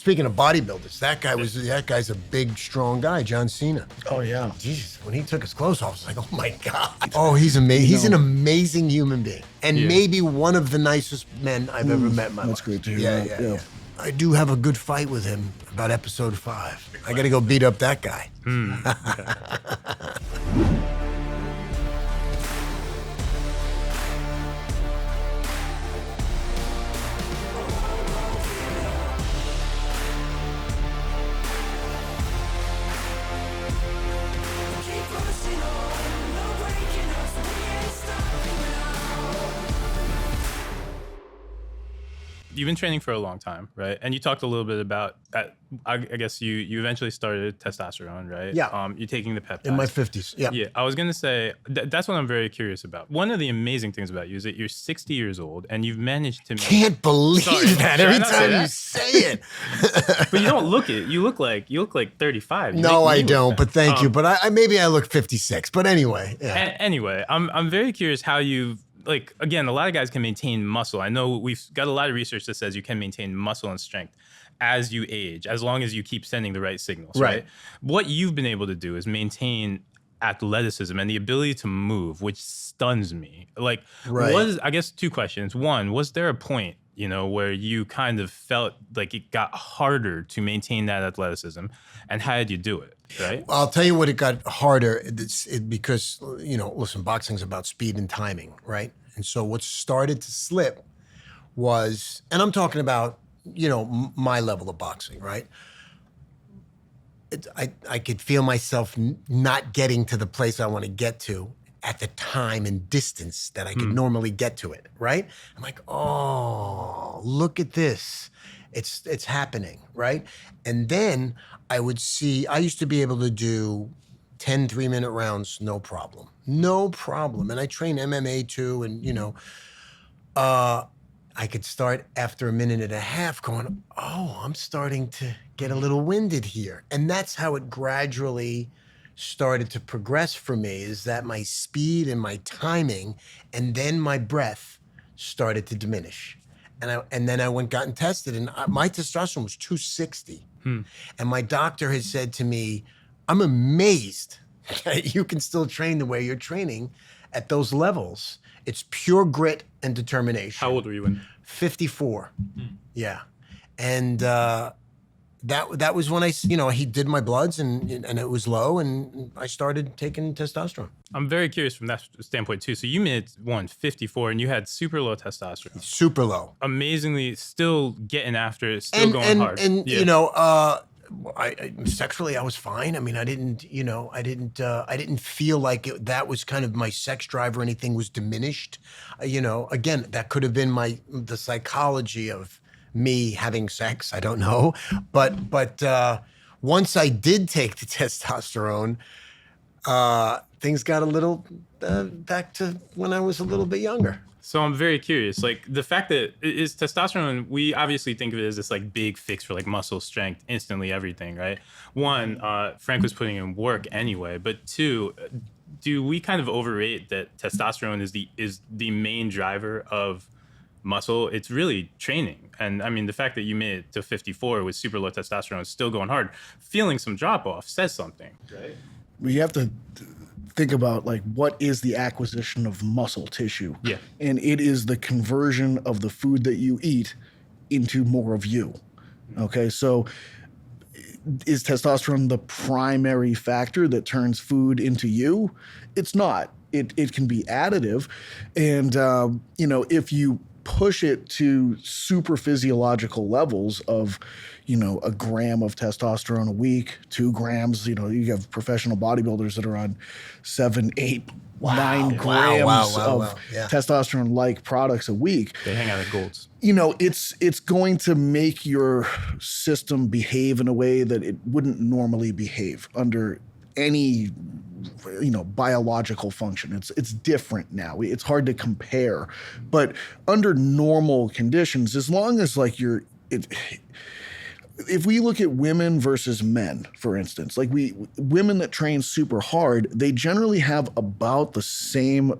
Speaking of bodybuilders, that guy's a big, strong guy, John Cena. Oh, yeah. Jesus, when he took his clothes off, I was like, oh my God. Oh, he's amazing. He's an amazing human being. And maybe one of the nicest men I've ever met in my life. That's great to hear. Yeah. I do have a good fight with him about episode 5. I got to go beat up that guy. You've been training for a long time, right? And you talked a little bit about, I guess you eventually started testosterone, right? Yeah. You're taking the peptides. In my 50s, yeah. Yeah, I was going to say, that's what I'm very curious about. One of the amazing things about you is that you're 60 years old and you've managed to... Can't believe that every time you say it. But you don't look it. You look like 35. No, I don't, but thank you. But maybe I look 56, but anyway. Yeah. Anyway, I'm very curious how you've... Like, again, a lot of guys can maintain muscle. I know we've got a lot of research that says you can maintain muscle and strength as you age, as long as you keep sending the right signals, right? What you've been able to do is maintain athleticism and the ability to move, which stuns me. Like, I guess 2 questions. One, was there a point, where you kind of felt like it got harder to maintain that athleticism? And how did you do it, right? I'll tell you what, it got harder because, listen, boxing's about speed and timing, right? And so what started to slip was, and I'm talking about, my level of boxing, right? I could feel myself not getting to the place I want to get to at the time and distance that I could normally get to it, right? I'm like, oh, look at this. It's happening, right? And then I used to be able to do 10 3-minute rounds, no problem. And I train MMA too, and I could start after a minute and a half going, oh, I'm starting to get a little winded here. And that's how it gradually started to progress for me, is that my speed and my timing and then my breath started to diminish. And then I got and tested, and my testosterone was 260. And my doctor had said to me, I'm amazed that you can still train the way you're training at those levels. It's pure grit and determination. How old were you when? 54. Yeah. And that was when he did my bloods and it was low, and I started taking testosterone. I'm very curious from that standpoint too. So you made 54 and you had super low testosterone. Super low. Amazingly, still getting after it, still going hard. And I sexually I was fine. I mean, I didn't feel like that was kind of my sex drive or anything was diminished. Again, that could have been the psychology of me having sex. I don't know, but once I did take the testosterone, things got a little back to when I was a little bit younger. So I'm very curious, like the fact that is testosterone, we obviously think of it as this like big fix for like muscle strength, instantly everything, right? One, Frank was putting in work anyway, but 2, do we kind of overrate that testosterone is the main driver of muscle? It's really training. And I mean, the fact that you made it to 54 with super low testosterone, still going hard, feeling some drop off says something, right? We have to think about like what is the acquisition of muscle tissue. Yeah. And it is the conversion of the food that you eat into more of you. Okay, so is testosterone the primary factor that turns food into you? It's not. It can be additive. And, if you push it to super physiological levels of, a gram of testosterone a week, 2 grams, you have professional bodybuilders that are on 7, 8, 9 grams of testosterone-like products a week. They hang out at Gold's. It's going to make your system behave in a way that it wouldn't normally behave under any biological function. It's different now. It's hard to compare, but under normal conditions, as long as if we look at women versus men, for instance, like women that train super hard, they generally have about the same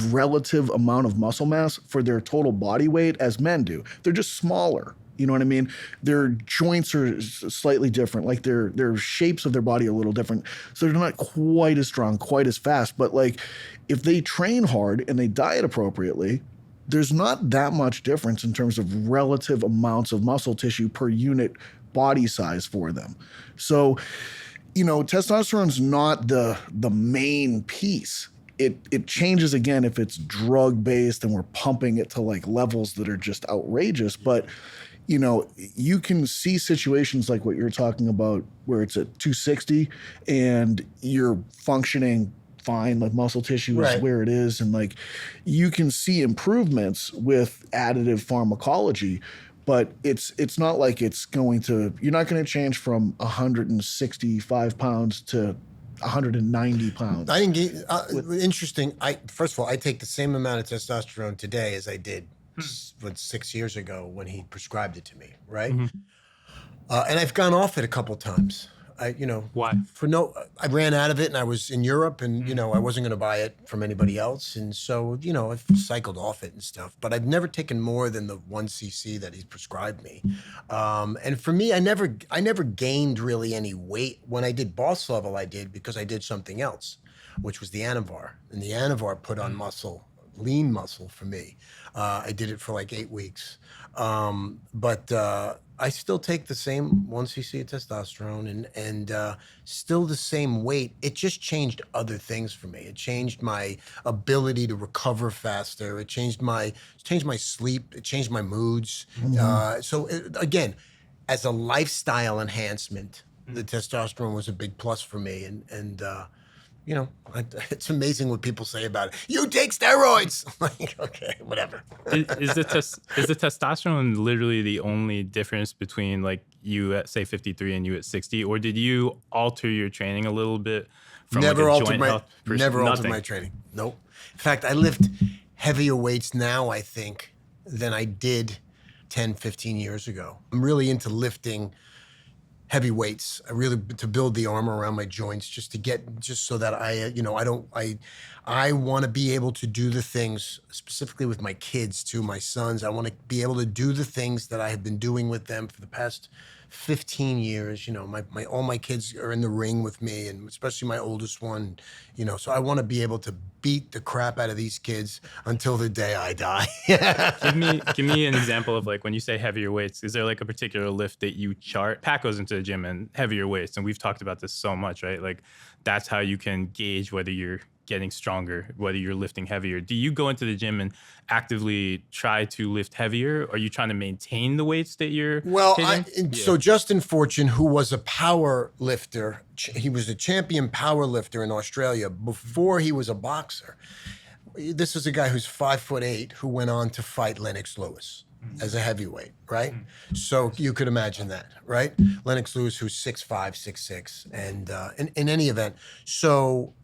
relative amount of muscle mass for their total body weight as men do. They're just smaller. You know what I mean? Their joints are slightly different. Like their shapes of their body are a little different. So they're not quite as strong, quite as fast. But like if they train hard and they diet appropriately, there's not that much difference in terms of relative amounts of muscle tissue per unit body size for them. So, you know, testosterone's not the main piece. It changes again if it's drug based and we're pumping it to like levels that are just outrageous. But you know, you can see situations like what you're talking about where it's at 260 and you're functioning fine, like muscle tissue is where it is. And like you can see improvements with additive pharmacology, but it's not like you're not going to change from 165 pounds to 190 pounds. I think interesting. First of all, I take the same amount of testosterone today as I did 6 years ago when he prescribed it to me, right? And I've gone off it a couple times. Why? I ran out of it and I was in Europe and, I wasn't going to buy it from anybody else. And so, I've cycled off it and stuff, but I've never taken more than the 1 cc that he's prescribed me. And for me, I never gained really any weight. When I did boss level, I did because I did something else, which was the Anavar. And the Anavar put on muscle, lean muscle for me. I did it for like 8 weeks. But I still take the same 1 cc of testosterone and still the same weight. It just changed other things for me. It changed my ability to recover faster. It changed my sleep. It changed my moods. Again, as a lifestyle enhancement, the testosterone was a big plus for me. And it's amazing what people say about it. You take steroids. Like, okay, whatever. Is the testosterone literally the only difference between like you at say 53 and you at 60, or did you alter your training a little bit? From Never like a altered joint health never altered my training. Nope. In fact, I lift heavier weights now, I think, than I did 10, 15 years ago. I'm really into lifting heavy weights. To build the armor around my joints, just so that I want to be able to do the things, specifically with my kids too, my sons. I want to be able to do the things that I have been doing with them for the past 15 years. All my kids are in the ring with me, and especially my oldest one, so I want to be able to beat the crap out of these kids until the day I die. Give me an example of like when you say heavier weights, is there like a particular lift that you chart? Pat goes into the gym and heavier weights, and we've talked about this so much, right? Like that's how you can gauge whether you're getting stronger, whether you're lifting heavier. Do you go into the gym and actively try to lift heavier? Are you trying to maintain the weights that you're hitting? So Justin Fortune, who was a power lifter, he was a champion power lifter in Australia before he was a boxer. This is a guy who's 5'8", who went on to fight Lennox Lewis as a heavyweight, right? So you could imagine that, right? Lennox Lewis, who's 6'5", 6'6", and in any event, so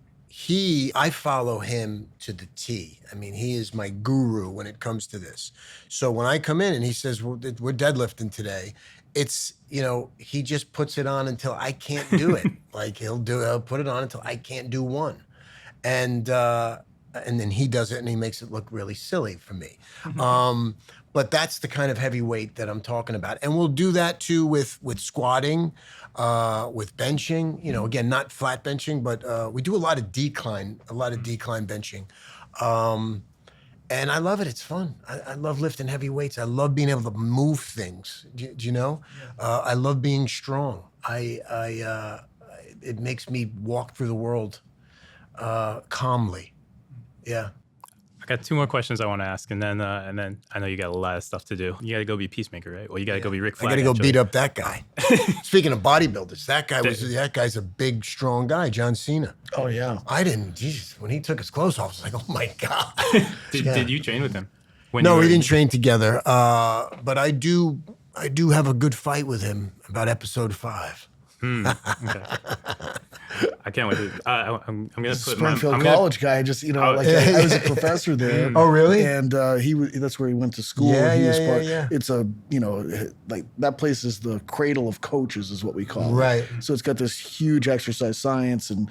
I follow him to the T. I mean, he is my guru when it comes to this. So when I come in and he says, well, we're deadlifting today, it's, he just puts it on until I can't do it. Like he'll put it on until I can't do one. And then he does it and he makes it look really silly for me. But that's the kind of heavyweight that I'm talking about. And we'll do that too with squatting, with benching, again, not flat benching, but we do a lot of decline benching. And I love it. It's fun. I love lifting heavy weights. I love being able to move things. Do you know? I love being strong. It makes me walk through the world calmly. Yeah. I got 2 more questions I want to ask, and then I know you got a lot of stuff to do. You got to go be Peacemaker, right? Or you got to go be Rick Flag. I got to go beat up that guy. Speaking of bodybuilders, that guy's a big, strong guy, John Cena. Oh yeah. When he took his clothes off, I was like, oh my God. Did you train with him? No, we didn't train together. But I do have a good fight with him about episode 5. Okay. I can't wait. I'm going to put Springfield College guy. Just I was a professor there. Oh, really? And that's where he went to school. Yeah. It's like that place is the cradle of coaches, is what we call it. Right. So it's got this huge exercise science, and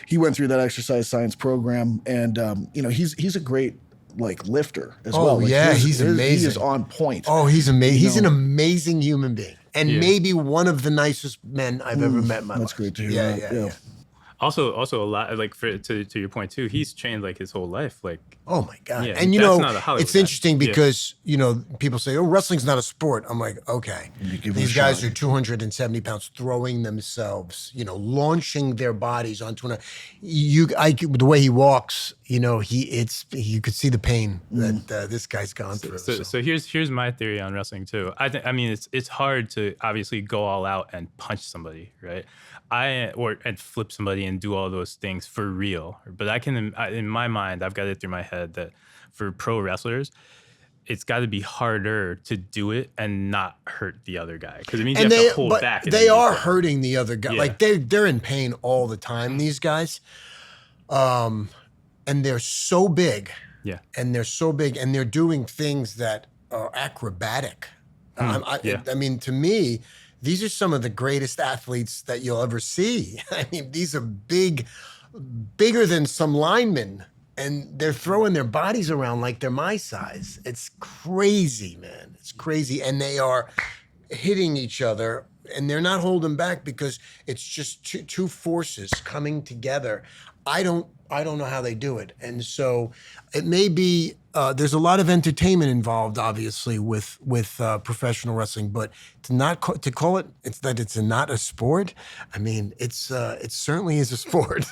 he went through that exercise science program. And he's a great like lifter as Oh, well. Like yeah, he's He amazing. is on point. Oh, he's amazing. He's an know. amazing human being, and maybe one of the nicest men I've ever met in my life. That's great to hear. Yeah, that. yeah. Also a lot like to your point too. He's trained like his whole life. Like, Oh my God. yeah, And that's not a Hollywood it's guy. interesting Yeah. because, people say, oh, wrestling's not a sport. I'm like, okay. You give it a These guys shot. are 270 pounds throwing themselves, launching their bodies onto the way he walks, you could see the pain that this guy's gone through. So here's my theory on wrestling too. I mean it's hard to obviously go all out and punch somebody, right? And flip somebody and do all those things for real. But in my mind, I've got it through my head that for pro wrestlers, it's got to be harder to do it and not hurt the other guy because it means you have to hold back. They are hurting the other guy. Yeah. Like they're in pain all the time. These guys, and they're so big. Yeah. And they're so big, and they're doing things that are acrobatic. I mean, to me, these are some of the greatest athletes that you'll ever see. I mean, these are bigger than some linemen, and they're throwing their bodies around like they're my size. It's crazy, man. It's crazy. And they are hitting each other, and they're not holding back because it's just two forces coming together. I don't know how they do it. And so it may be, there's a lot of entertainment involved, obviously, with professional wrestling, but to call it, it's not a sport. I mean, it certainly is a sport.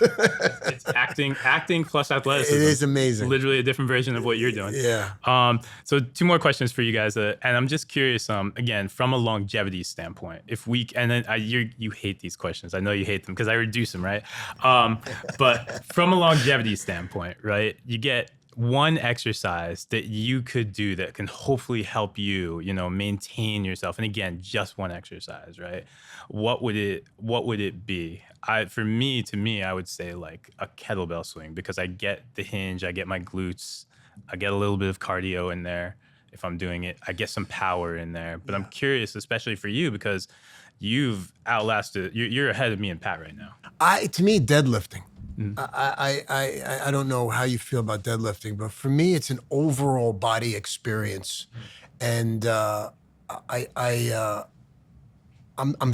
It's acting plus athleticism. It is amazing. Literally a different version of what you're doing. Yeah. So 2 more questions for you guys, and I'm just curious. Again, from a longevity standpoint, you hate these questions. I know you hate them because I reduce them, right? But from a longevity standpoint, right? You get one exercise that you could do that can hopefully help you, maintain yourself. And again, just one exercise, right? What would it be? To me, I would say like a kettlebell swing because I get the hinge, I get my glutes, I get a little bit of cardio in there. If I'm doing it, I get some power in there. But I'm curious, especially for you, because you've outlasted, you're ahead of me and Pat right now. To me, deadlifting. I don't know how you feel about deadlifting, but for me, it's an overall body experience, and I'm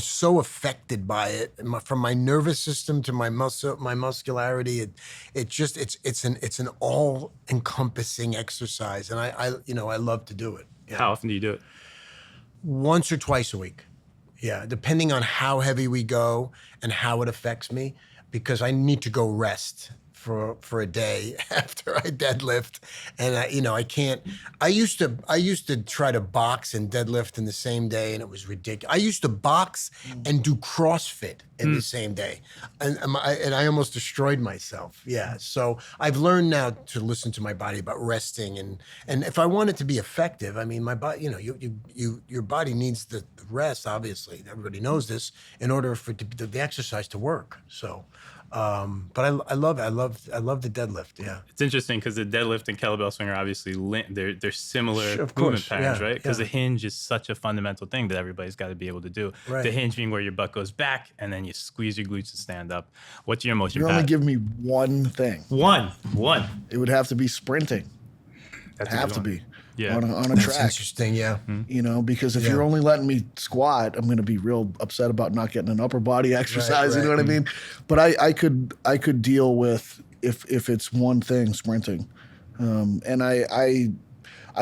so affected by it, from my nervous system to my muscularity. It's an all encompassing exercise, and I love to do it. Yeah. How often do you do it? Once or twice a week. Yeah, depending on how heavy we go and how it affects me, because I need to go rest for a day after I deadlift, and I can't. I used to try to box and deadlift in the same day, and it was ridiculous. I used to box and do CrossFit in the same day, and I almost destroyed myself. Yeah, so I've learned now to listen to my body about resting, and if I want it to be effective, I mean, my body, your body needs the rest. Obviously, everybody knows this in order for the exercise to work. So. But I love the deadlift. Yeah, it's interesting because the deadlift and kettlebell swing are obviously they're similar of movement course, patterns, yeah, right? Because yeah. the hinge is such a fundamental thing that everybody's got to be able to do. Right. The hinge being where your butt goes back and then you squeeze your glutes to stand up. What's your motion? You only give me one thing. One. It would have to be sprinting. That's Have to be. Yeah. On a That's track. interesting. Yeah. Because if you're only letting me squat, I'm going to be real upset about not getting an upper body exercise. Right. You know what I mean? But I could deal with if it's one thing, sprinting. And I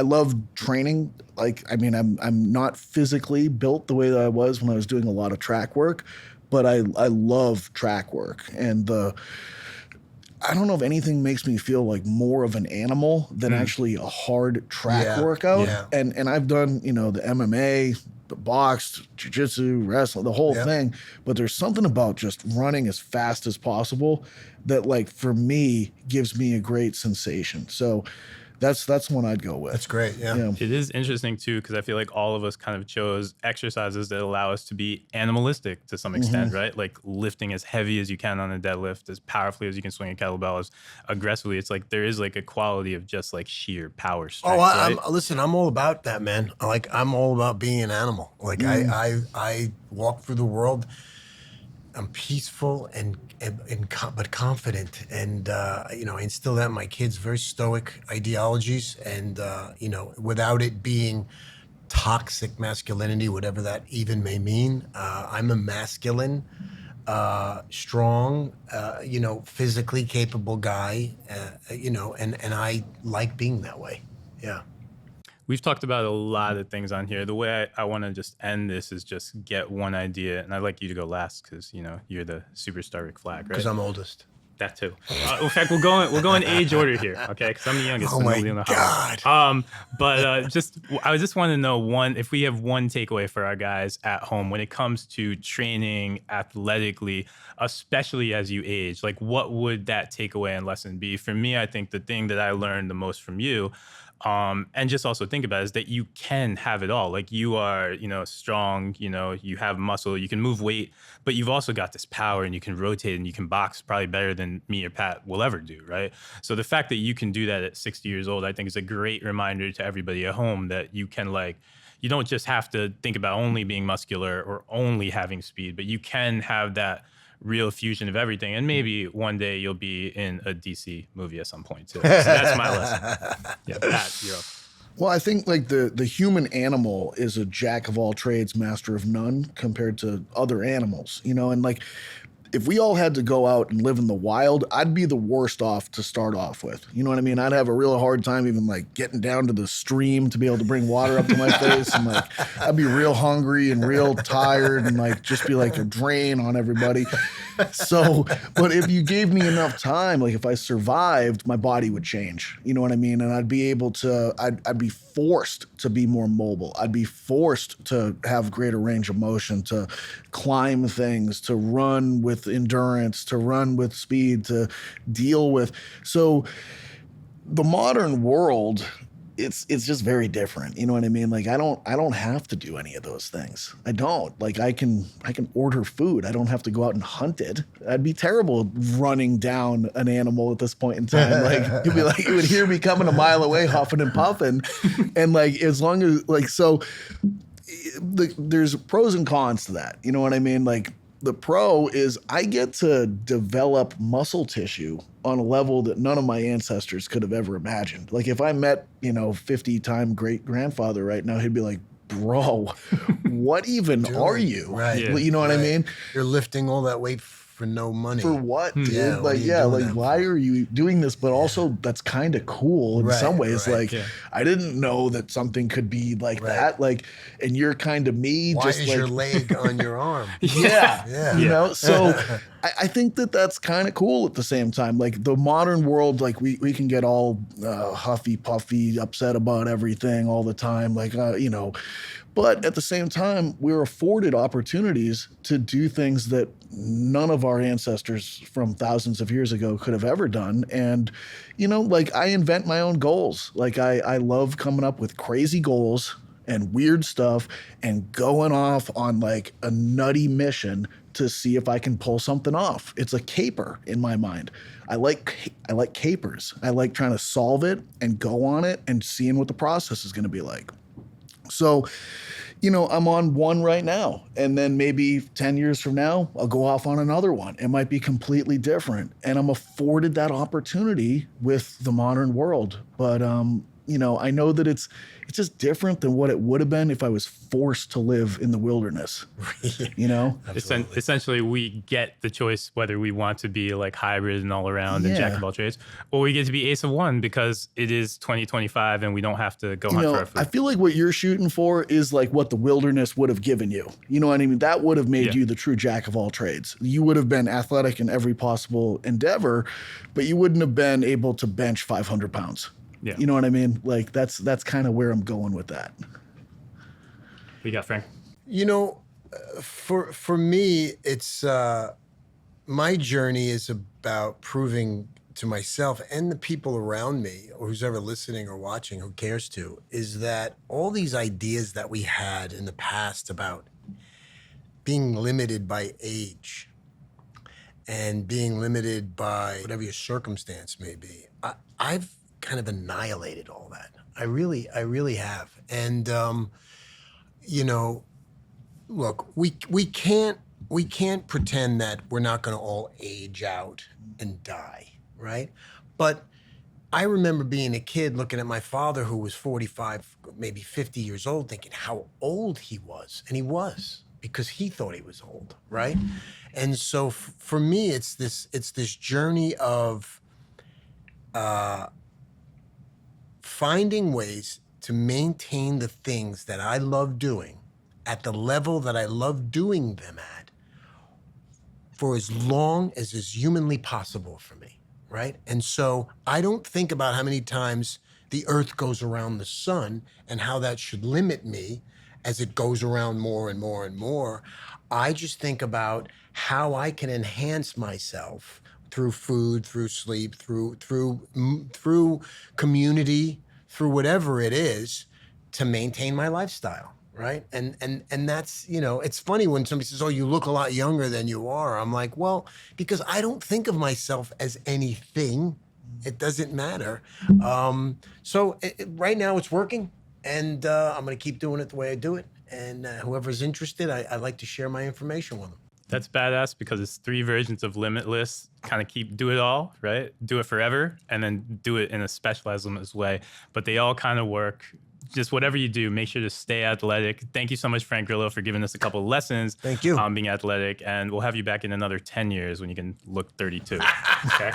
love training. Like, I mean, I'm not physically built the way that I was when I was doing a lot of track work, but I love track work. And I don't know if anything makes me feel like more of an animal than actually a hard track workout. Yeah. And I've done, the MMA, the box, jiu-jitsu, wrestling, the whole thing. But there's something about just running as fast as possible that, like, for me, gives me a great sensation. So that's one I'd go with. That's great. Yeah. It is interesting too, because I feel like all of us kind of chose exercises that allow us to be animalistic to some extent, right? Like lifting as heavy as you can on a deadlift, as powerfully as you can swing a kettlebell, as aggressively. It's like there is like a quality of just like sheer power strength. Listen, I'm all about that, man. Like, I'm all about being an animal. Like I walk through the world I'm peaceful but confident, and you know, I instill that in my kids. Very stoic ideologies, and you know, without it being toxic masculinity, whatever that even may mean. I'm a masculine, strong, you know, physically capable guy, you know, and I like being that way. Yeah. We've talked about a lot of things on here. The way I want to just end this is just get one idea, and I'd like you to go last because you know you're the superstar Rick Flag, right? Because I'm oldest. That too. In fact, we'll go in age order here, okay? Because I'm the youngest. Oh so my nobody will know God. how. But I just want to know if we have one takeaway for our guys at home when it comes to training athletically, especially as you age. Like, what would that takeaway and lesson be? For me, I think the thing that I learned the most from you. And just also think about it, is that you can have it all. Like you are, you know, strong, you know, you have muscle, you can move weight, but you've also got this power and you can rotate and you can box probably better than me or Pat will ever do, right? So the fact that you can do that at 60 years old, I think is a great reminder to everybody at home that you can you don't just have to think about only being muscular or only having speed, but you can have that real fusion of everything. And maybe one day you'll be in a DC movie at some point too. So that's my lesson. Yeah, Pat, you're up. Well, I think like the human animal is a jack of all trades, master of none compared to other animals, you know, and like if we all had to go out and live in the wild, I'd be the worst off to start off with. You know what I mean? I'd have a real hard time even like getting down to the stream to be able to bring water up to my face. And like, I'd be real hungry and real tired and like just be like a drain on everybody. So, but if you gave me enough time, like if I survived, my body would change. You know what I mean? And I'd be able to, I'd be forced to be more mobile. I'd be forced to have greater range of motion, to climb things, to run with endurance, to run with speed, to deal with. So the modern world, it's just very different. You know what I mean? Like I don't have to do any of those things. I don't. Like I can order food. I don't have to go out and hunt it. I'd be terrible running down an animal at this point in time. Like you would hear me coming a mile away huffing and puffing. And like as long as like so there's pros and cons to that. You know what I mean? Like the pro is I get to develop muscle tissue on a level that none of my ancestors could have ever imagined. Like if I met, 50-time great grandfather right now, he'd be like, bro, what even are you? Right. Yeah. You know what I mean? You're lifting all that weight for no money. For what, dude? Yeah, what Why are you doing this? But also that's kind of cool in some ways. Right. I didn't know that something could be like that. Like, and you're kind of me. Why just is like, your leg on your arm? Yeah. You know, so I think that that's kind of cool at the same time. Like the modern world, like we can get all huffy puffy, upset about everything all the time. Like, but at the same time, we're afforded opportunities to do things that none of our ancestors from thousands of years ago could have ever done. And, like I invent my own goals. Like I love coming up with crazy goals and weird stuff and going off on like a nutty mission to see if I can pull something off. It's a caper in my mind. I like capers. I like trying to solve it and go on it and seeing what the process is going to be like. So, I'm on one right now, and then maybe 10 years from now, I'll go off on another one. It might be completely different, and I'm afforded that opportunity with the modern world. But, I know that it's just different than what it would have been if I was forced to live in the wilderness, Essentially, we get the choice whether we want to be like hybrid and all around and jack of all trades, or we get to be ace of one because it is 2025 and we don't have to go hunt for our food. I feel like what you're shooting for is like what the wilderness would have given you. You know what I mean? That would have made you the true jack of all trades. You would have been athletic in every possible endeavor, but you wouldn't have been able to bench 500 pounds. Yeah. You know what I mean? Like that's kind of where I'm going with that. What you got, Frank? For me, it's my journey is about proving to myself and the people around me, or who's ever listening or watching, who cares to, is that all these ideas that we had in the past about being limited by age and being limited by whatever your circumstance may be, I've kind of annihilated all that. I really have. And, look, we can't we can't pretend that we're not going to all age out and die, right? But I remember being a kid looking at my father who was 45, maybe 50 years old, thinking how old he was. And he was, because he thought he was old, right? And so for me, it's this journey of finding ways to maintain the things that I love doing at the level that I love doing them at for as long as is humanly possible for me, right? And so I don't think about how many times the earth goes around the sun and how that should limit me as it goes around more and more and more. I just think about how I can enhance myself through food, through sleep, through community, through whatever it is, to maintain my lifestyle, right? And that's, you know, it's funny when somebody says, "Oh, you look a lot younger than you are." I'm like, well, because I don't think of myself as anything. It doesn't matter. So right now it's working, and I'm going to keep doing it the way I do it. And whoever's interested, I like to share my information with them. That's badass, because it's 3 versions of Limitless. Kind of do it all, right? Do it forever, and then do it in a specialized, limitless way. But they all kind of work. Just whatever you do, make sure to stay athletic. Thank you so much, Frank Grillo, for giving us a couple of lessons. Thank you. On being athletic, and we'll have you back in another 10 years when you can look 32. Okay.